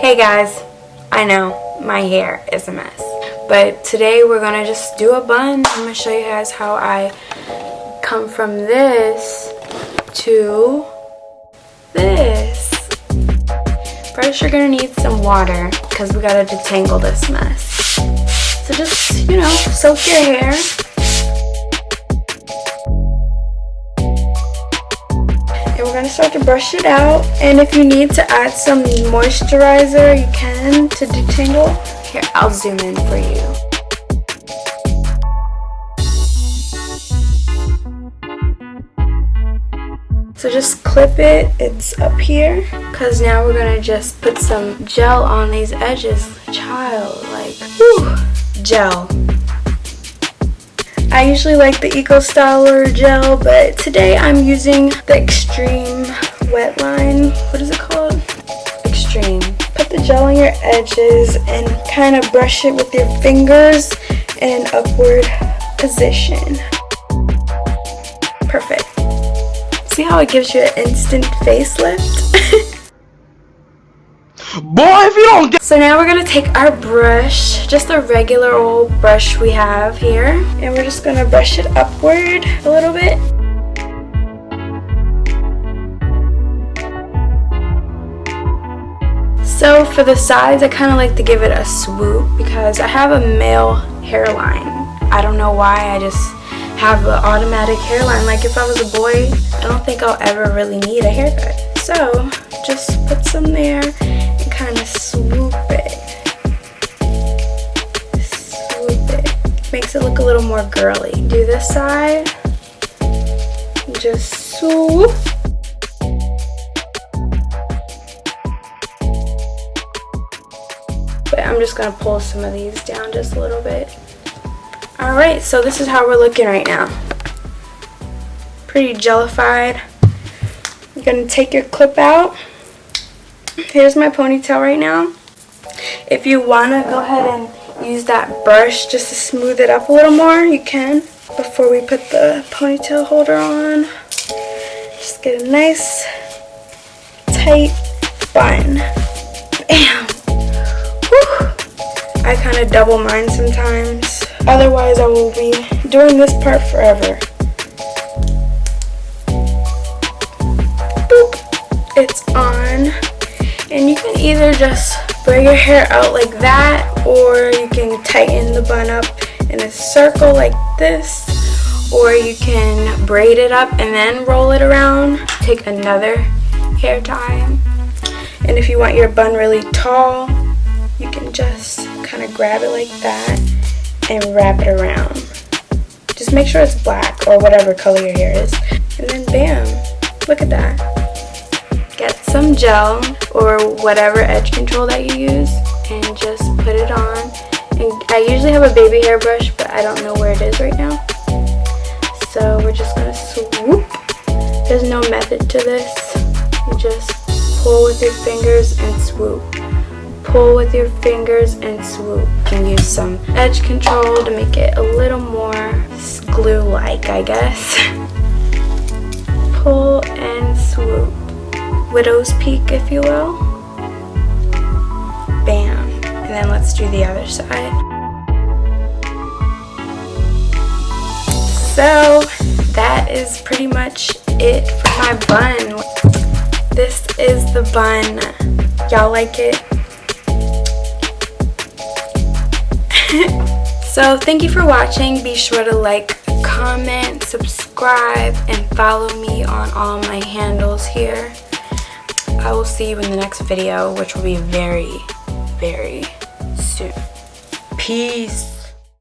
Hey guys, I know my hair is a mess, but today we're gonna just do a bun. I'm gonna show you guys how I come from this to this. First you're gonna need some water because we gotta detangle this mess. So just, you know, soak your hair. And we're gonna start to brush it out. And if you need to add some moisturizer, you can to detangle. Here, I'll zoom in for you. So just clip it, it's up here. Cause now we're gonna just put some gel on these edges. Child, like, whew, gel. I usually like the Eco Styler gel, but today I'm using the Extreme Wet Line. What is it called? Extreme. Put the gel on your edges and kind of brush it with your fingers in an upward position. Perfect. See how it gives you an instant facelift? Boy, if you don't get... So now we're gonna take our brush, just a regular old brush we have here, and we're just gonna brush it upward a little bit. So for the sides, I kind of like to give it a swoop because I have a male hairline. I don't know why, I just have an automatic hairline. Like if I was a boy, I don't think I'll ever really need a haircut. So just put some there and kind of swoop it. Swoop it. Makes it look a little more girly. Do this side. Just swoop. But I'm just going to pull some of these down just a little bit. Alright, so this is how we're looking right now. Pretty jellified. You're going to take your clip out. Here's my ponytail right now. If you want to go ahead and use that brush just to smooth it up a little more, you can. Before we put the ponytail holder on, just get a nice tight bun. Bam! Whew. I kind of double mine sometimes. Otherwise, I will be doing this part forever. Boop. It's on. And you can either just braid your hair out like that, or you can tighten the bun up in a circle like this, or you can braid it up and then roll it around. Take another hair tie. And if you want your bun really tall, you can just kind of grab it like that and wrap it around. Just make sure it's black or whatever color your hair is. And then bam, look at that. Get some gel or whatever edge control that you use and just put it on. And I usually have a baby hairbrush, but I don't know where it is right now. So we're just gonna swoop. There's no method to this. You just pull with your fingers and swoop. Pull with your fingers and swoop. You can use some edge control to make it a little more glue-like, I guess. Pull and swoop. Widow's peak, if you will. Bam. And then let's do the other side. So that is pretty much it for my bun. This is the bun. Y'all like it? So thank you for watching. Be sure to like, comment, subscribe, and follow me on all my handles here. I will see you in the next video, which will be very, very soon. Peace.